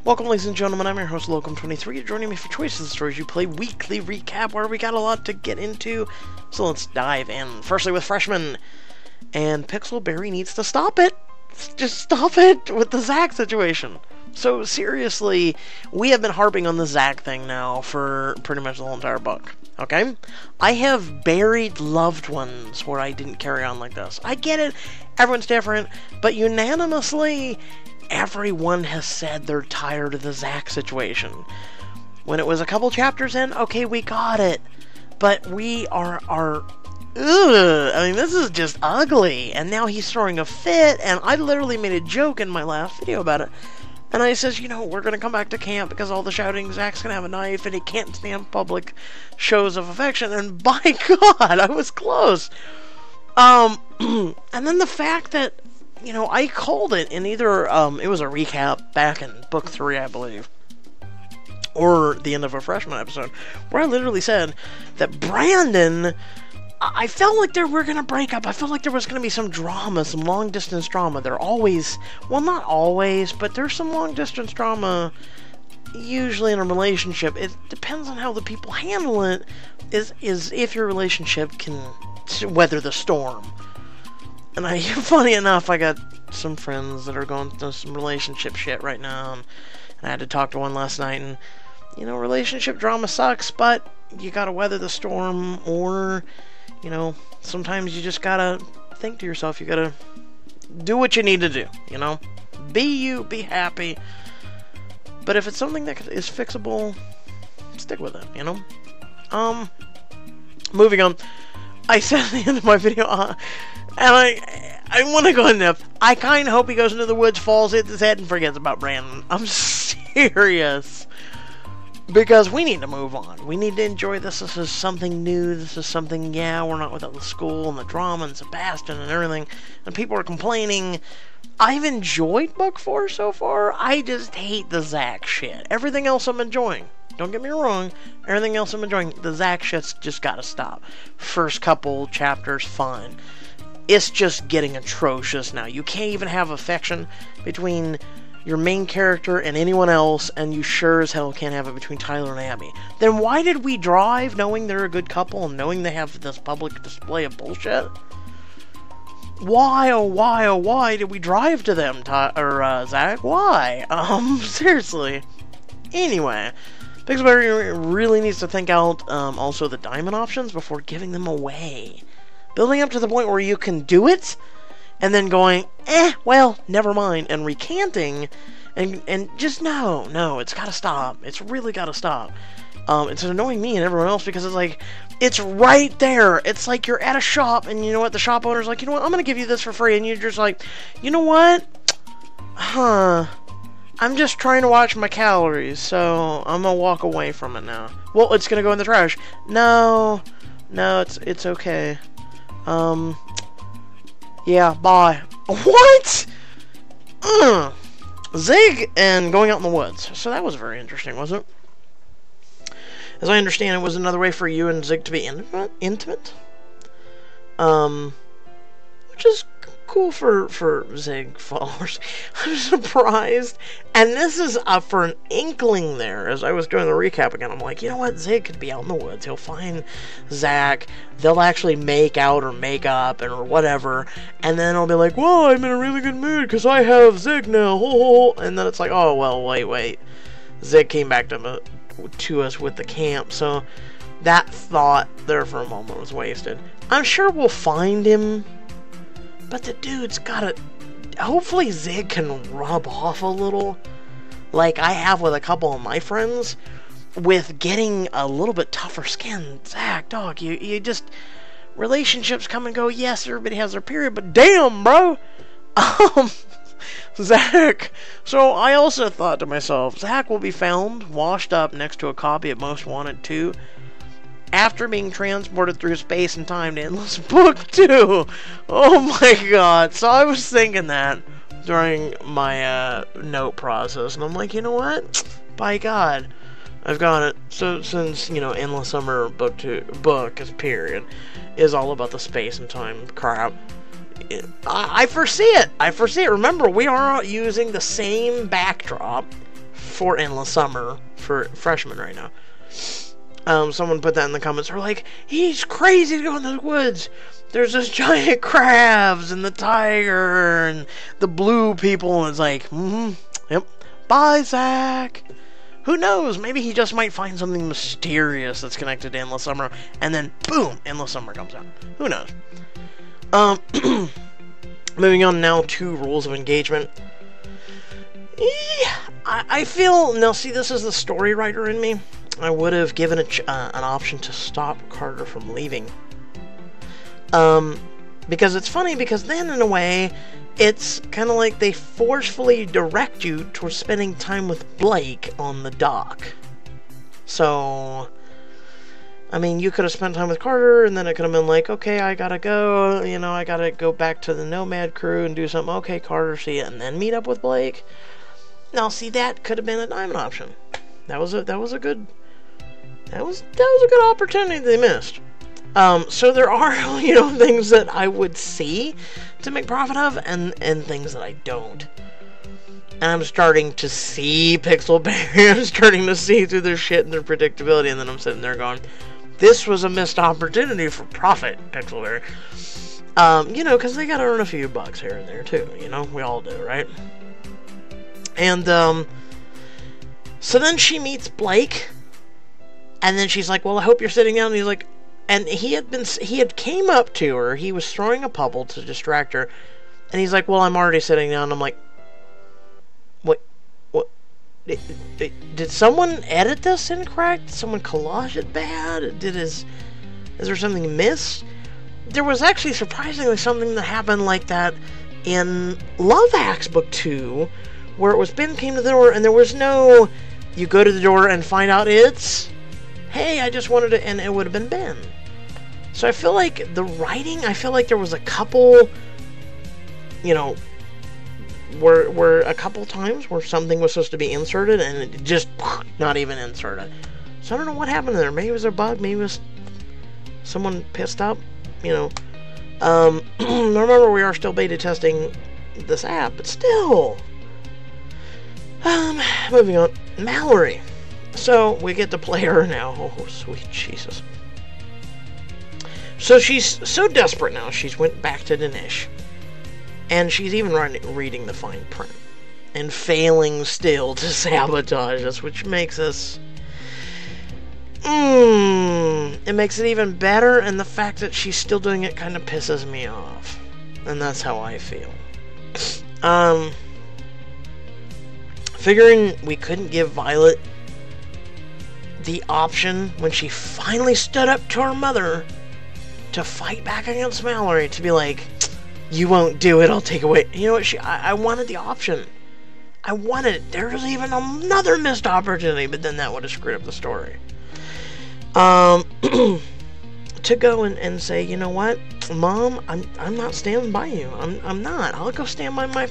Welcome, ladies and gentlemen, I'm your host, Locum23. Joining me for Choices of the Stories You Play weekly recap, where we got a lot to get into. So let's dive in. Firstly with Freshman. And Pixelberry needs to stop it. Just stop it with the Zach situation. So seriously, we have been harping on the Zach thing now for pretty much the whole entire book. Okay? I have buried loved ones where I didn't carry on like this. I get it. Everyone's different. But unanimously, everyone has said they're tired of the Zach situation. When it was a couple chapters in, okay, we got it. But we are ugh. I mean, this is just ugly. And now he's throwing a fit, and I literally made a joke in my last video about it. And I says, you know, we're going to come back to camp because all the shouting, Zach's going to have a knife, and he can't stand public shows of affection. And by God, I was close. And then the fact that, you know, I called it in either, it was a recap back in book 3, I believe, or the end of a Freshman episode, where I literally said that Brandon, I felt like they were going to break up. I felt like there was going to be some drama, some long-distance drama. They're always, well, not always, but there's some long-distance drama usually in a relationship. It depends on how the people handle it, is if your relationship can weather the storm. And funny enough, I got some friends that are going through some relationship shit right now, and I had to talk to one last night, and, you know, relationship drama sucks, but you gotta weather the storm, or, you know, sometimes you just gotta think to yourself, you gotta do what you need to do, you know? Be you, be happy, but if it's something that is fixable, stick with it, you know? Moving on, I said at the end of my video, and I want to go in depth. I kind of hope he goes into the woods, falls, hits his head, and forgets about Brandon. I'm serious. Because we need to move on. We need to enjoy this. This is something new. This is something, yeah, we're not without the school and the drama and Sebastian and everything. And people are complaining. I've enjoyed book 4 so far. I just hate the Zach shit. Everything else I'm enjoying. Don't get me wrong, everything else I'm enjoying. The Zach shit's just gotta stop. First couple chapters, fine. It's just getting atrocious now. You can't even have affection between your main character and anyone else, and you sure as hell can't have it between Tyler and Abby. Then why did we drive knowing they're a good couple and knowing they have this public display of bullshit? Why, oh why did we drive to them, Zach? Why? Seriously. Anyway, Pixelberry really needs to think out also the diamond options before giving them away. Building up to the point where you can do it, and then going, well, never mind, and recanting, and just no, it's gotta stop. It's really gotta stop. It's annoying me and everyone else because it's like, it's right there. It's like you're at a shop, and you know what, the shop owner's like, you know what, I'm gonna give you this for free, and you're just like, you know what, I'm just trying to watch my calories, so I'm gonna walk away from it now. Well, it's gonna go in the trash. No, it's okay. Yeah, bye. What? Zig and going out in the woods. So that was very interesting, wasn't it? As I understand, it was another way for you and Zig to be intimate. Which is cool for Zig followers. I'm surprised. And this is for an inkling there. As I was doing the recap again, I'm like, you know what? Zig could be out in the woods. He'll find Zach. They'll actually make out or make up or whatever. And then I'll be like, whoa, I'm in a really good mood because I have Zig now. And then it's like, oh, well, wait. Zig came back to us with the camp. So that thought there for a moment was wasted. I'm sure we'll find him. But the dude's gotta... Hopefully Zig can rub off a little, like I have with a couple of my friends, with getting a little bit tougher skin. Zach, dog, you just... Relationships come and go. Yes, everybody has their period, but damn, bro! Zach... So I also thought to myself, Zach will be found washed up next to a copy of Most Wanted 2, after being transported through space and time to Endless Book 2. Oh my god. So I was thinking that during my note process, and I'm like, you know what? By God, I've got it. So since, you know, Endless Summer book is period, is all about the space and time crap, I foresee it. I foresee it. Remember, we are using the same backdrop for Endless Summer for freshmen right now. Someone put that in the comments. They're like, he's crazy to go in the woods. There's this giant crabs and the tiger and the blue people. And it's like, yep. Bye, Zach. Who knows? Maybe he just might find something mysterious that's connected to Endless Summer. And then, boom, Endless Summer comes out. Who knows? Moving on now to rules of engagement. I feel, now see, this is the story writer in me. I would have given an option to stop Carter from leaving. Because it's funny, because then in a way, it's kind of like they forcefully direct you towards spending time with Blake on the dock. So, I mean, you could have spent time with Carter, and then it could have been like, okay, I gotta go, you know, I gotta go back to the Nomad crew and do something. Okay, Carter, see ya, and then meet up with Blake. Now, see, that could have been a diamond option. That was a good opportunity they missed. So there are, you know, things that I would see to make profit of, and things that I don't. And I'm starting to see Pixelberry. I'm starting to see through their shit and their predictability, and then I'm sitting there going, this was a missed opportunity for profit, Pixelberry. You know, because they gotta earn a few bucks here and there, too. You know, we all do, right? And, so then she meets Blake, and then she's like, well, I hope you're sitting down, and he's like, and he had came up to her, he was throwing a pebble to distract her, and he's like, well, I'm already sitting down. I'm like, what, did someone edit this incorrect? Did someone collage it bad? Is there something missed? There was actually surprisingly something that happened like that in Love Hacks Book 2, where it was Ben came to the door, and there was no, you go to the door and find out it's, hey, I just wanted to, and it would have been Ben. So I feel like the writing, I feel like there was a couple, you know, were a couple times where something was supposed to be inserted, and it just not even inserted. So I don't know what happened there. Maybe it was a bug, maybe it was someone pissed up, you know. Remember, we are still beta testing this app, but still. Moving on. Mallory. So, we get to play her now. Oh, sweet Jesus. So, she's so desperate now, she's went back to Dinesh. And she's even reading the fine print. And failing still to sabotage us, which makes us... it makes it even better, and the fact that she's still doing it kind of pisses me off. And that's how I feel. Figuring we couldn't give Violet the option when she finally stood up to her mother to fight back against Mallory, to be like, you won't do it, I'll take away. You know what, I wanted the option. I wanted it. There was even another missed opportunity, but then that would have screwed up the story. To go and say, you know what, Mom, I'm not standing by you. I'm not. I'll go stand by my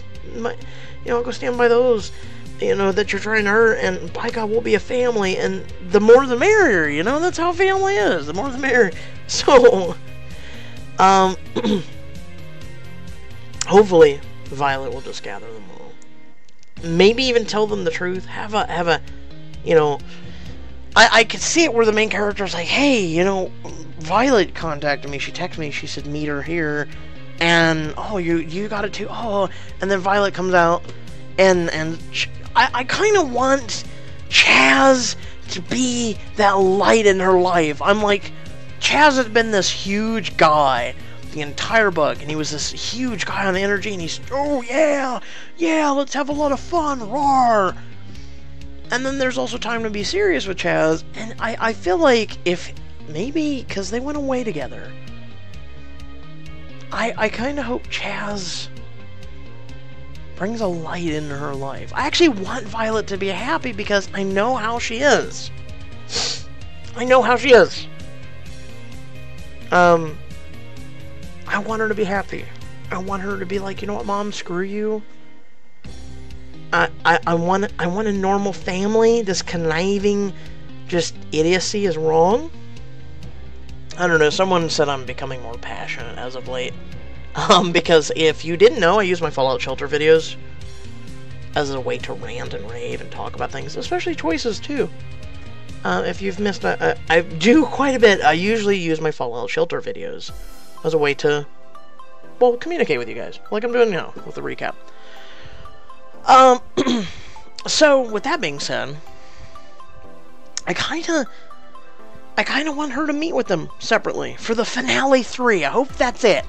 I'll go stand by those, you know, that you're trying to hurt, and by God, we'll be a family, and the more the merrier, you know, that's how family is, the more the merrier. So, hopefully, Violet will just gather them all. Maybe even tell them the truth, have a, you know, I could see it where the main character's like, hey, you know, Violet contacted me, she texted me, she said meet her here, and, oh, you got it too, oh, and then Violet comes out, and I kind of want Chaz to be that light in her life. I'm like, Chaz has been this huge guy the entire book, and he was this huge guy on energy, and he's, oh yeah, let's have a lot of fun, roar. And then there's also time to be serious with Chaz, and I feel like if, maybe, because they went away together, I kind of hope Chaz brings a light into her life. I actually want Violet to be happy because I know how she is. I know how she is. I want her to be happy. I want her to be like, you know what, Mom, screw you. I want a normal family. This conniving, just idiocy is wrong. I don't know. Someone said I'm becoming more passionate as of late. Because if you didn't know, I use my Fallout Shelter videos as a way to rant and rave and talk about things, especially choices, too. If you've missed, I do quite a bit. I usually use my Fallout Shelter videos as a way to, well, communicate with you guys, like I'm doing now with the recap. So, with that being said, I kinda want her to meet with them separately for the finale 3. I hope that's it.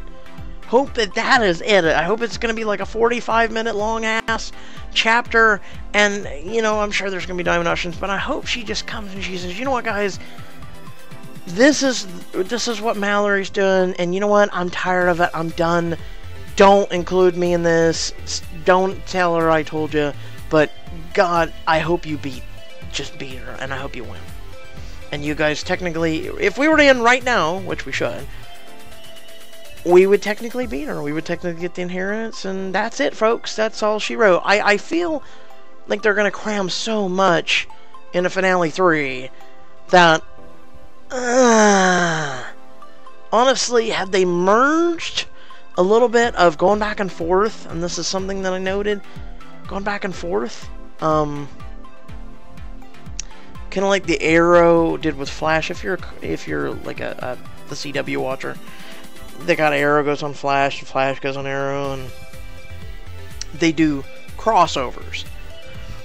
Hope that is it. I hope it's gonna be like a 45-minute long ass chapter, and you know, I'm sure there's gonna be diamond options, but I hope she just comes and she says, you know what, guys, this is what Mallory's doing, and you know what, I'm tired of it. I'm done. Don't include me in this. Don't tell her I told you. But God, I hope you just beat her, and I hope you win. And you guys technically, if we were to end right now, which we should, we would technically beat her. We would technically get the inheritance, and that's it, folks. That's all she wrote. I feel like they're going to cram so much into Finale 3 that, honestly, had they merged a little bit of going back and forth, and this is something that I noted, going back and forth, kind of like the Arrow did with Flash. If you're like the CW watcher, they got Arrow goes on Flash, and Flash goes on Arrow, and they do crossovers,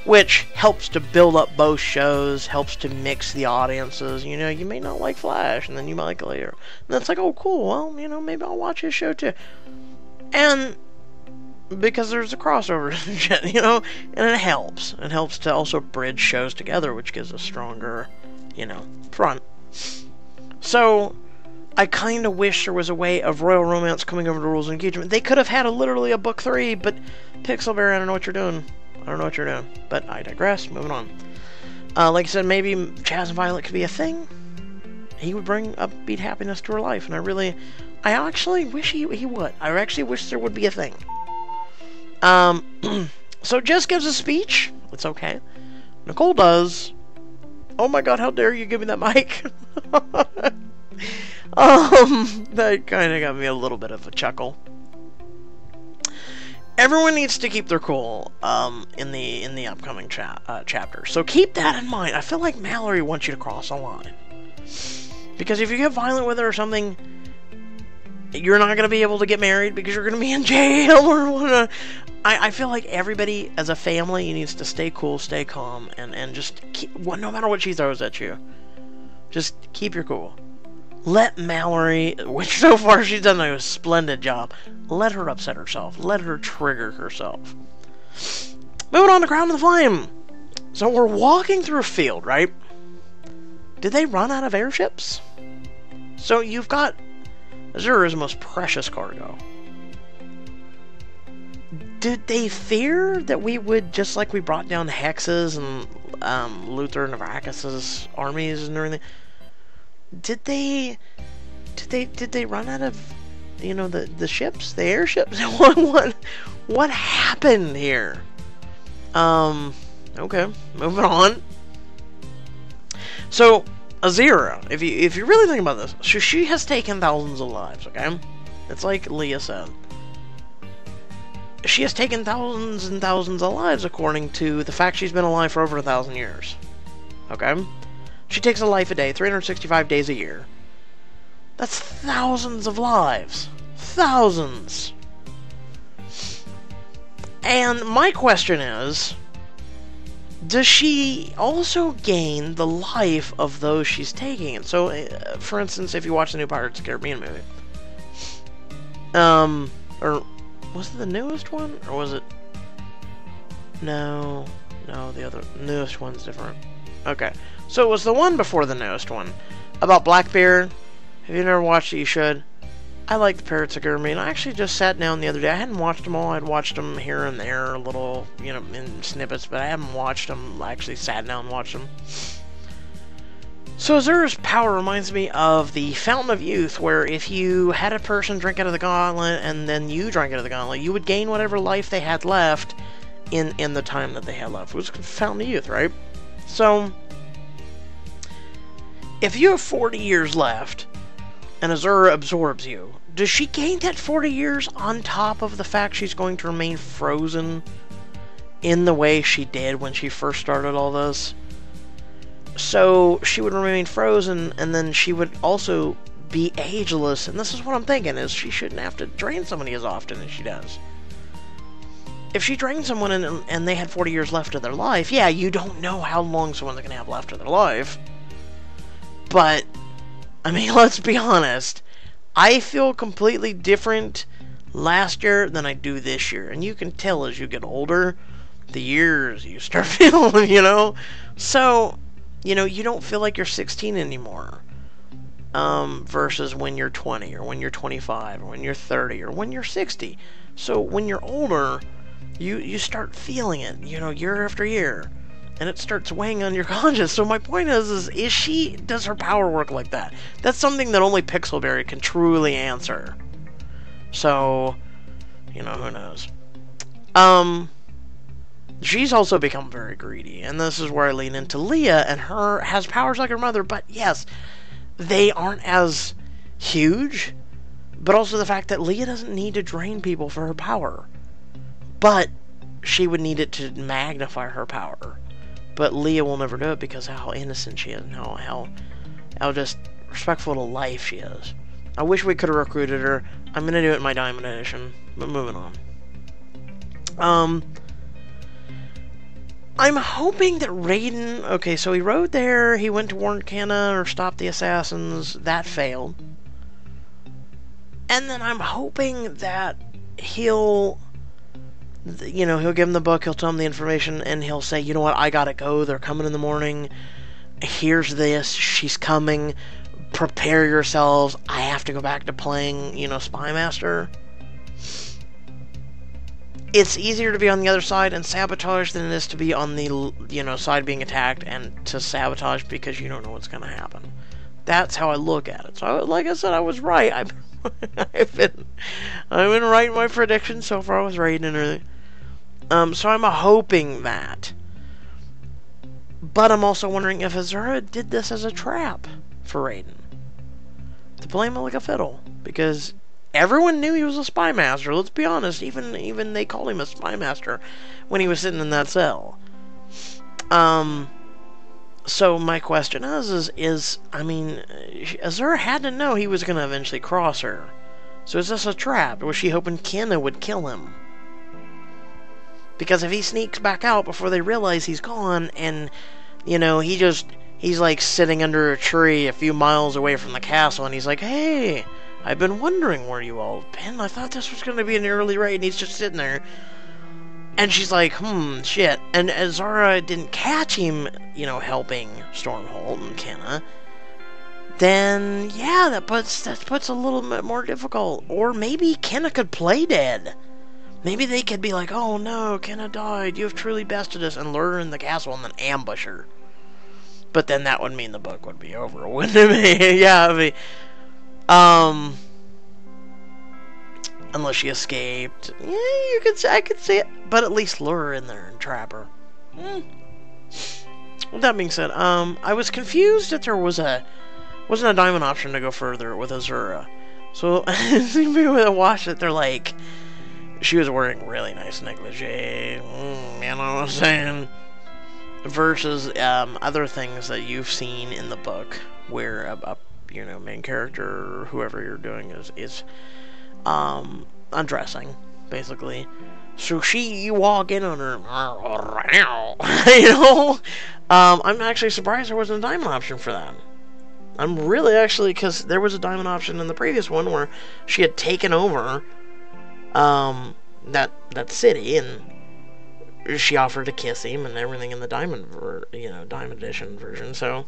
which helps to build up both shows, helps to mix the audiences. You know, you may not like Flash, and then you might like Arrow, and that's like, oh, cool. Well, you know, maybe I'll watch his show too, and because there's a crossover and shit, you know, and it helps. It helps to also bridge shows together, which gives a stronger, you know, front. So, I kind of wish there was a way of Royal Romance coming over to Rules of Engagement. They could have had literally a book 3, but Pixelberry, I don't know what you're doing. I don't know what you're doing. But I digress. Moving on. Like I said, maybe Chaz and Violet could be a thing. He would bring upbeat happiness to her life, and I actually wish he would. I actually wish there would be a thing. So Jess gives a speech. It's okay. Nicole does. Oh my God, how dare you give me that mic? That kind of got me a little bit of a chuckle. Everyone needs to keep their cool, in the upcoming chapter. So keep that in mind. I feel like Mallory wants you to cross a line. Because if you get violent with her or something, you're not going to be able to get married because you're going to be in jail or whatever. I feel like everybody as a family needs to stay cool, stay calm, and just keep, no matter what she throws at you, just keep your cool. Let Mallory, which so far she's done a splendid job, let her upset herself. Let her trigger herself. Moving on to Crown of the Flame. So we're walking through a field, right? Did they run out of airships? So you've got Azura's most precious cargo. Did they fear that we would, just like we brought down Hex's and Luther and Arrakis' armies and everything, did they run out of, you know, the ships, the airships? What happened here? Okay, moving on. So Azura, if you really think about this, she has taken thousands of lives. Okay, it's like Leah said. She has taken thousands and thousands of lives according to the fact she's been alive for over 1,000 years. Okay? She takes a life a day, 365 days a year. That's thousands of lives. Thousands. And my question is, does she also gain the life of those she's taking? And so, for instance, if you watch the new Pirates of the Caribbean movie, or was it the newest one, or was it? No, the other newest one's different. Okay, so it was the one before the newest one about Blackbeard. If you never watched it, you should. I like the Pirates of the Caribbean. I actually just sat down the other day. I hadn't watched them all. I'd watched them here and there, a little, you know, in snippets, but I haven't watched them. I actually sat down and watched them. So Azura's power reminds me of the Fountain of Youth, where if you had a person drink out of the gauntlet and then you drank out of the gauntlet, you would gain whatever life they had left in the time that they had left. It was Fountain of Youth, right? So, if you have 40 years left, and Azura absorbs you, does she gain that 40 years on top of the fact she's going to remain frozen in the way she did when she first started all this? So she would remain frozen, and then she would also be ageless, and this is what I'm thinking, is she shouldn't have to drain somebody as often as she does. If she drained someone and they had 40 years left of their life, yeah, you don't know how long someone's going to have left of their life. But, I mean, let's be honest. I feel completely different last year than I do this year. And you can tell as you get older, the years you start feeling, you know? So, you know, you don't feel like you're 16 anymore. Versus when you're 20, or when you're 25, or when you're 30, or when you're 60. So, when you're older, you start feeling it, you know, year after year. And it starts weighing on your conscience. So my point is does her power work like that? That's something that only Pixelberry can truly answer. So, you know, who knows. She's also become very greedy. And this is where I lean into Leah, and her has powers like her mother, but yes, they aren't as huge. But also the fact that Leah doesn't need to drain people for her power. But she would need it to magnify her power. But Leah will never do it because of how innocent she is and how just respectful to life she is. I wish we could have recruited her. I'm going to do it in my Diamond Edition. But moving on. I'm hoping that Raiden... Okay, so he rode there. He went to warn Kenna or stop the assassins. That failed. And then I'm hoping that he'll... You know, he'll give him the book, he'll tell him the information, and he'll say, you know what, I gotta go, they're coming in the morning, here's this, she's coming, prepare yourselves, I have to go back to playing, you know, Spy Master. It's easier to be on the other side and sabotage than it is to be on the, you know, side being attacked and to sabotage because you don't know what's gonna happen. That's how I look at it. So, like I said, I was right. I've been writing my predictions so far. I was right and everything. So I'm hoping that. But I'm also wondering if Azura did this as a trap for Raiden. To play him like a fiddle. Because everyone knew he was a spy master. Let's be honest. Even they called him a spy master when he was sitting in that cell. So my question is, I mean, Azura had to know he was going to eventually cross her. So is this a trap? Or was she hoping Kenna would kill him? Because if he sneaks back out before they realize he's gone, and, you know, he's like sitting under a tree a few miles away from the castle, and he's like, hey, I've been wondering where you all have been. I thought this was going to be an early raid, and he's just sitting there. And she's like, shit. And Azura didn't catch him, you know, helping Stormhold and Kenna. Then, yeah, that puts a little bit more difficult. Or maybe Kenna could play dead. Maybe they could be like, oh no, Kenna died. You have truly bested us. And lure her in the castle and then ambush her. But then that would mean the book would be over, wouldn't it? Yeah, I mean, unless she escaped. Yeah, I could see it. But at least lure her in there and trap her. With that being said, I was confused that there wasn't a diamond option to go further with Azura. So, maybe I watched it, they're like, she was wearing really nice negligee, you know what I'm saying? Versus, other things that you've seen in the book, where a you know, main character, or whoever you're doing is undressing, basically. So you walk in on her, you know? I'm actually surprised there wasn't a diamond option for that. I'm really actually, because there was a diamond option in the previous one where she had taken over that city, and she offered to kiss him and everything in the diamond edition version. So,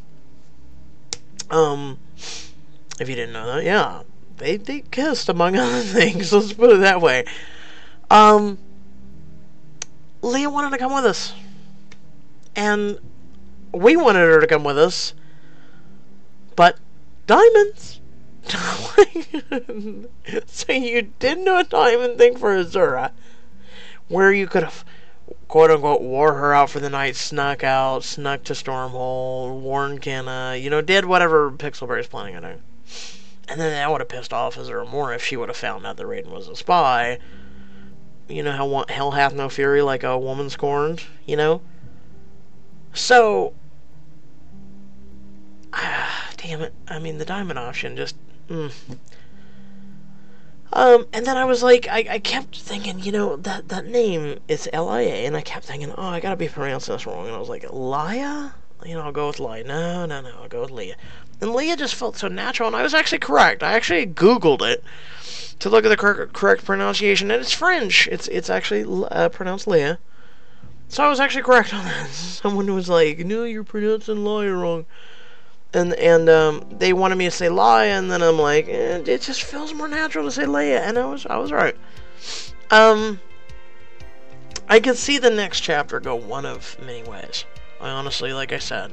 if you didn't know that, yeah, they kissed among other things. Let's put it that way. Leah wanted to come with us, and we wanted her to come with us, but diamonds. So you did do a diamond thing for Azura, where you could have, quote-unquote, wore her out for the night, snuck to Stormhold, warned Kenna, you know, did whatever Pixelberry's planning on doing. And then that would have pissed off Azura more if she would have found out that Raiden was a spy. You know how hell hath no fury like a woman scorned, you know? So, damn it. I mean, the diamond option just, and then I was like, I kept thinking, you know, that name is L-I-A, and I kept thinking, oh, I gotta be pronouncing this wrong, and I was like, Leia? You know, I'll go with Leia. No, I'll go with Leia. And Leia just felt so natural, and I was actually correct. I actually Googled it to look at the correct pronunciation, and it's French. It's actually pronounced Leia. So I was actually correct on that. Someone was like, no, you're pronouncing Leia wrong. And they wanted me to say Leia, and then I'm like, it just feels more natural to say Leia, and I was right. I could see the next chapter go one of many ways. I honestly, like I said,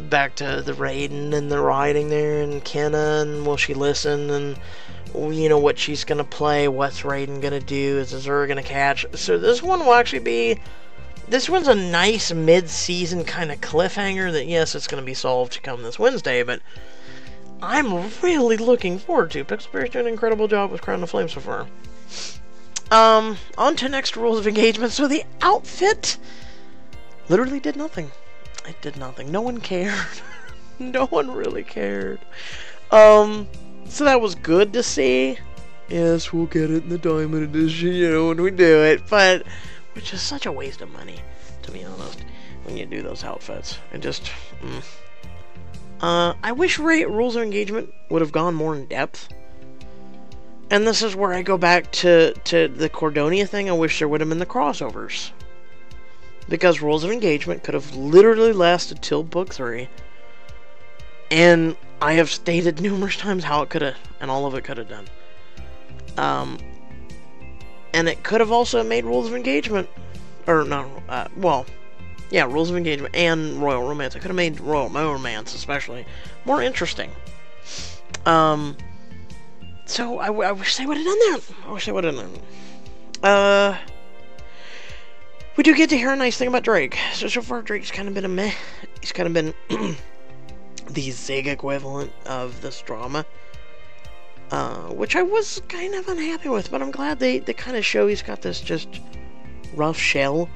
back to the Raiden and the riding there, and Kenna, and will she listen, and you know what she's gonna play, what's Raiden gonna do, is Azura gonna catch. So this one will actually be. This one's a nice mid-season kind of cliffhanger that, yes, it's going to be solved to come this Wednesday, but I'm really looking forward to. Pixelberry's doing an incredible job with Crown of Flame so far. On to next rules of engagement. So the outfit literally did nothing. It did nothing. No one cared. No one really cared. So that was good to see. Yes, we'll get it in the Diamond Edition, you know, when we do it, but which is such a waste of money, to be honest, when you do those outfits. And just, I wish Rules of Engagement would have gone more in depth. And this is where I go back to the Cordonia thing. I wish there would have been the crossovers. Because Rules of Engagement could have literally lasted till Book 3. And I have stated numerous times how it could have, and all of it could have done. And it could have also made Rules of Engagement, or not, yeah, Rules of Engagement and Royal Romance. It could have made Royal Romance, especially, more interesting. So I wish they would have done that. I wish they would have done that. We do get to hear a nice thing about Drake. So far, Drake's kind of been a meh. He's kind of been the Zig equivalent of this drama. Which I was kind of unhappy with, but I'm glad they kind of show he's got this just rough shell,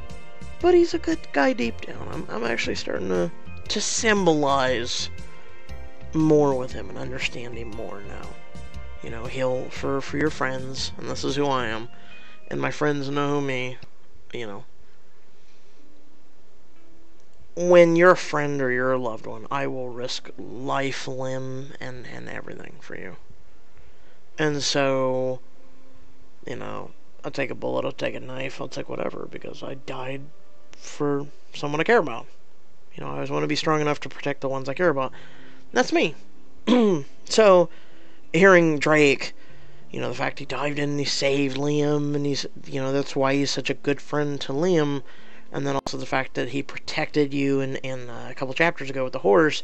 but he's a good guy deep down. I'm actually starting to symbolize more with him and understand him more now. You know, he'll, for your friends, and this is who I am, and my friends know me, you know, when you're a friend or you're a loved one, I will risk life, limb, and everything for you. And so, you know, I'll take a bullet, I'll take a knife, I'll take whatever, because I died for someone I care about. You know, I always want to be strong enough to protect the ones I care about. That's me. So, hearing Drake, you know, the fact he dived in and he saved Liam, and he's, you know, that's why he's such a good friend to Liam, and then also the fact that he protected you in a couple chapters ago with the horse.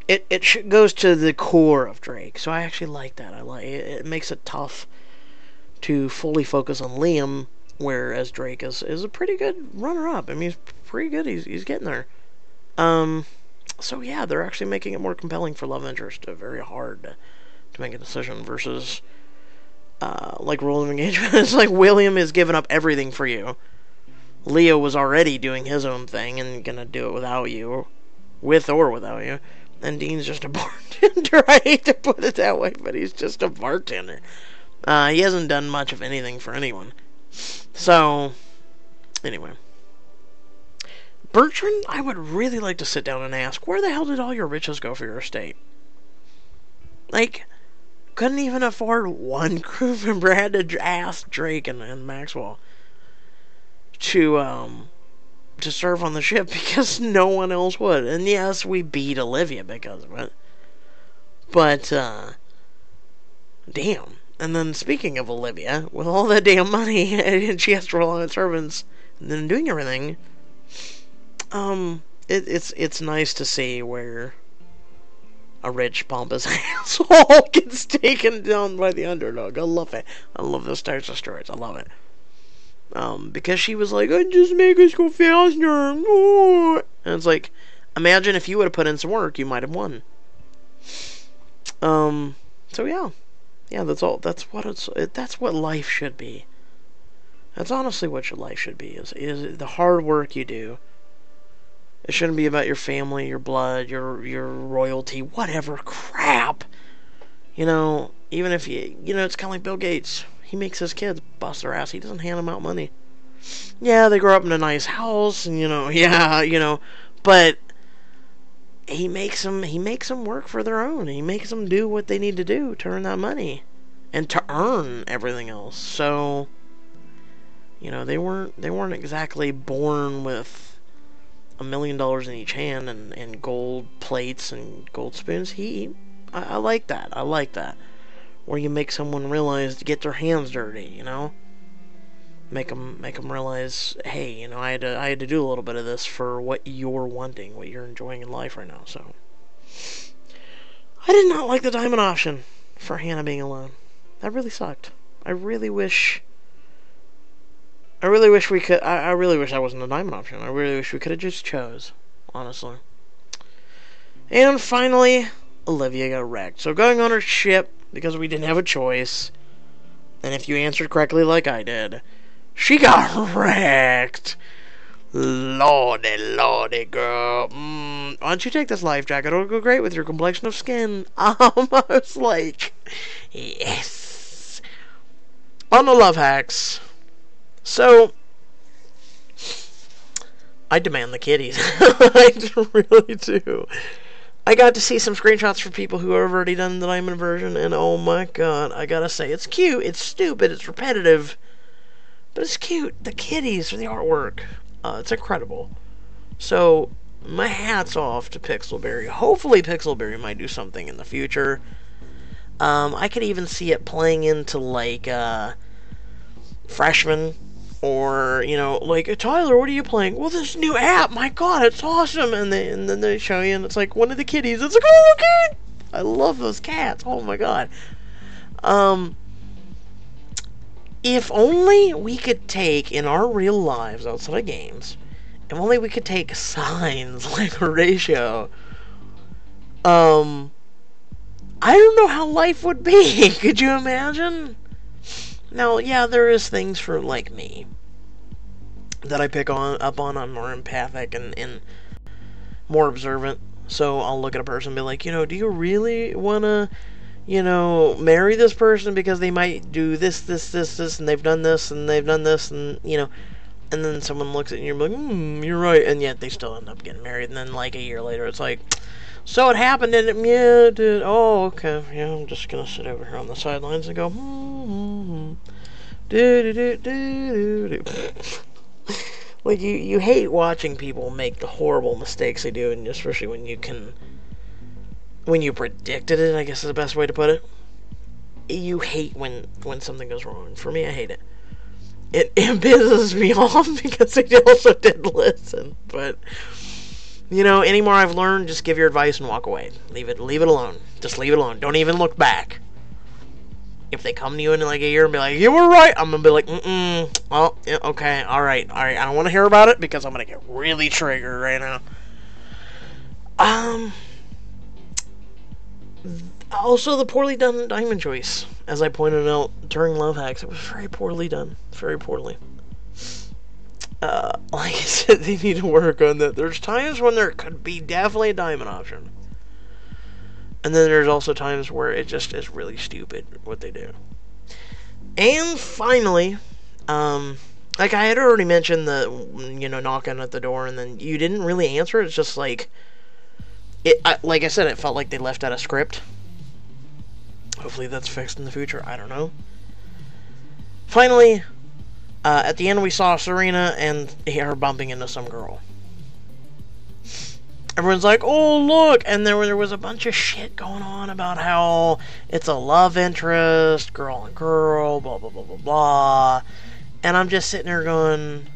It goes to the core of Drake, so I actually like that. It makes it tough to fully focus on Liam, whereas Drake is a pretty good runner-up. I mean, he's pretty good. He's getting there. So yeah, they're actually making it more compelling for love interest. Very hard to make a decision versus like Rules of Engagement. It's like William is giving up everything for you. Leo was already doing his own thing and gonna do it without you, with or without you. And Dean's just a bartender. I hate to put it that way, but he's just a bartender. He hasn't done much of anything for anyone. So, anyway. Bertrand, I would really like to sit down and ask, where the hell did all your riches go for your estate? Like, couldn't even afford one crew member. Had to ask Drake and Maxwell to serve on the ship because no one else would. And yes, we beat Olivia because of it. But, damn. And then speaking of Olivia, with all that damn money, and she has to rely on servants, and then doing everything, it's nice to see where a rich, pompous asshole gets taken down by the underdog. I love it. I love those types of stories. I love it. Because she was like, "I just make us go faster." And it's like, imagine if you would have put in some work, you might have won. So yeah. Yeah, that's all. That's what life should be. That's honestly what your life should be, is the hard work you do. It shouldn't be about your family, your blood, your royalty, whatever crap. You know, even if it's kind of like Bill Gates. He makes his kids bust their ass. He doesn't hand them out money. Yeah, they grow up in a nice house, and but he makes them work for their own. He makes them do what they need to do to earn that money and to earn everything else. So, they weren't exactly born with $1 million in each hand and gold plates and gold spoons. I like that. I like that. Where you make someone realize to get their hands dirty, Make them realize, hey, I had to do a little bit of this for what you're wanting, what you're enjoying in life right now. So, I did not like the diamond option for Hannah being alone. That really sucked. I really wish we could. I really wish that wasn't a diamond option. I really wish we could have just chose, honestly. And finally, Olivia got wrecked. So going on her ship, because we didn't have a choice, and if you answered correctly like I did, she got wrecked. Lordy, girl. Why don't you take this life jacket? It'll go great with your complexion of skin. I was like, yes. On the love hacks. So, I demand the kitties. I really do. I got to see some screenshots for people who have already done the diamond version, and oh my god, I gotta say, it's cute, it's stupid, it's repetitive, but it's cute. The kitties for the artwork, it's incredible. So, my hat's off to Pixelberry. Hopefully Pixelberry might do something in the future. I could even see it playing into, like, Freshman, or, like, Tyler, what are you playing? Well, this new app, my god, it's awesome. And then they show you, and it's like one of the kitties. It's like, oh, okay. I love those cats. Oh my god. If only we could take, in our real lives outside of games, if only we could take signs like Horatio, I don't know how life would be. Could you imagine? Now, yeah, there is things for, like, me that I pick up on. I'm more empathic and more observant. So I'll look at a person and be like, do you really want to, marry this person because they might do this, and they've done this, and they've done this, and, and then someone looks at you and you're like, you're right, and yet they still end up getting married, and then, like, a year later, it's like, so it happened, and yeah, it did. Oh, okay. Yeah, I'm just gonna sit over here on the sidelines and go, Like, you hate watching people make the horrible mistakes they do, and especially when you predicted it, I guess is the best way to put it. You hate when something goes wrong. For me, I hate it. It pisses me off because they also didn't listen, but... anymore I've learned, just give your advice and walk away. Leave it alone. Just leave it alone. Don't even look back. If they come to you in like a year and be like, you were right, I'm gonna be like, well, yeah, okay, alright. I don't want to hear about it because I'm gonna get really triggered right now. Also, the poorly done diamond choice. As I pointed out during Love Hacks, it was very poorly done. Very poorly. Like I said, they need to work on that. There's times when there could be definitely a diamond option. And then there's also times where it just is really stupid what they do. And finally, like I had already mentioned the, knocking at the door and then you didn't really answer. It's just like, like I said, it felt like they left out a script. Hopefully that's fixed in the future. I don't know. Finally, at the end we saw Serena and her bumping into some girl. Everyone's like, oh, look! And there was a bunch of shit going on about how it's a love interest, girl on girl, blah, blah, blah, blah, blah. And I'm just sitting there going,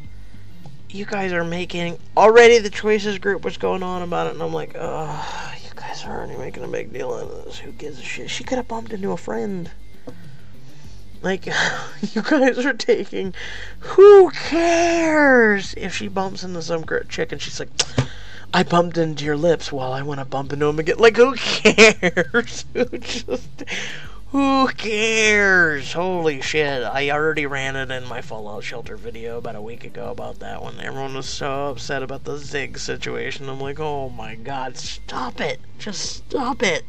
you guys are making... Already the Choices group was going on about it, and I'm like, oh, you guys are already making a big deal out of this. Who gives a shit? She could have bumped into a friend. Like, you guys are taking... Who cares if she bumps into some chick and she's like... I bumped into your lips while I want to bump into them again. Like, who cares? Who cares? Holy shit. I already ranted in my Fallout Shelter video about a week ago about that one. Everyone was so upset about the Zig situation. I'm like, oh my god, stop it. Just stop it.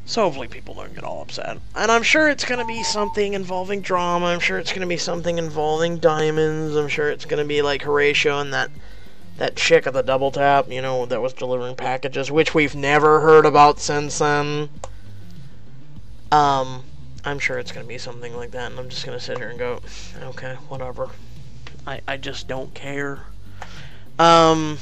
So hopefully people don't get all upset. And I'm sure it's going to be something involving drama. I'm sure it's going to be something involving diamonds. I'm sure it's going to be like Horatio and that chick at the double tap, you know, that was delivering packages, which we've never heard about since then. I'm sure it's going to be something like that, and I'm just going to sit here and go, okay, whatever. I just don't care. Hashtag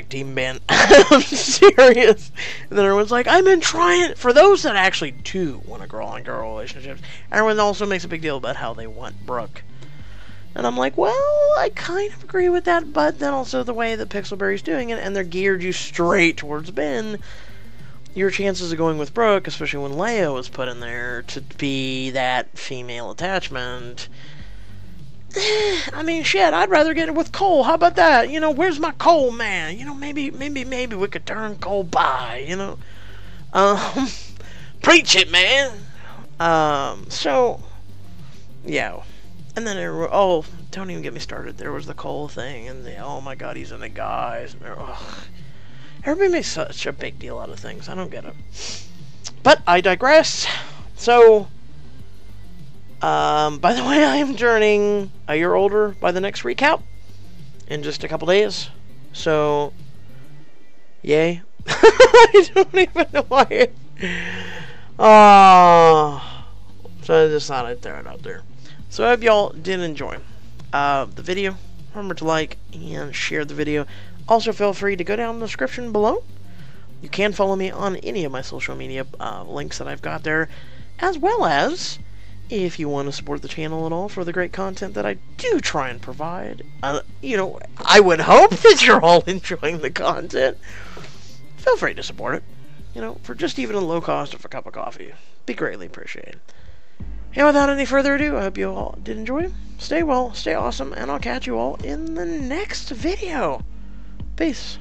team ban. I'm serious. And then everyone's like, I've been trying. For those that actually do want a girl-on-girl relationships, everyone also makes a big deal about how they want Brooke. And I'm like, well, I kind of agree with that, but then also the way that Pixelberry's doing it, and they're geared you straight towards Ben, your chances of going with Brooke, especially when Leia was put in there to be that female attachment, I mean, shit, I'd rather get it with Cole. How about that? You know, where's my Cole man? You know, maybe we could turn Cole by, you know? Preach it, man! So, yeah. And then, oh, don't even get me started. There was the Cole thing, and oh my god, he's in the guys. Everybody makes such a big deal out of things. I don't get it. But I digress. So, by the way, I am turning a year older by the next recap in just a couple days. So, yay. I don't even know why. So I just thought I'd throw it out there. So I hope y'all did enjoy the video. Remember to like and share the video. Also, feel free to go down in the description below. You can follow me on any of my social media links that I've got there, as well as if you want to support the channel at all for the great content that I do try and provide. You know, I would hope that you're all enjoying the content. Feel free to support it. You know, for just even a low cost of a cup of coffee. Be greatly appreciated. And without any further ado, I hope you all did enjoy. Stay well, stay awesome, and I'll catch you all in the next video. Peace.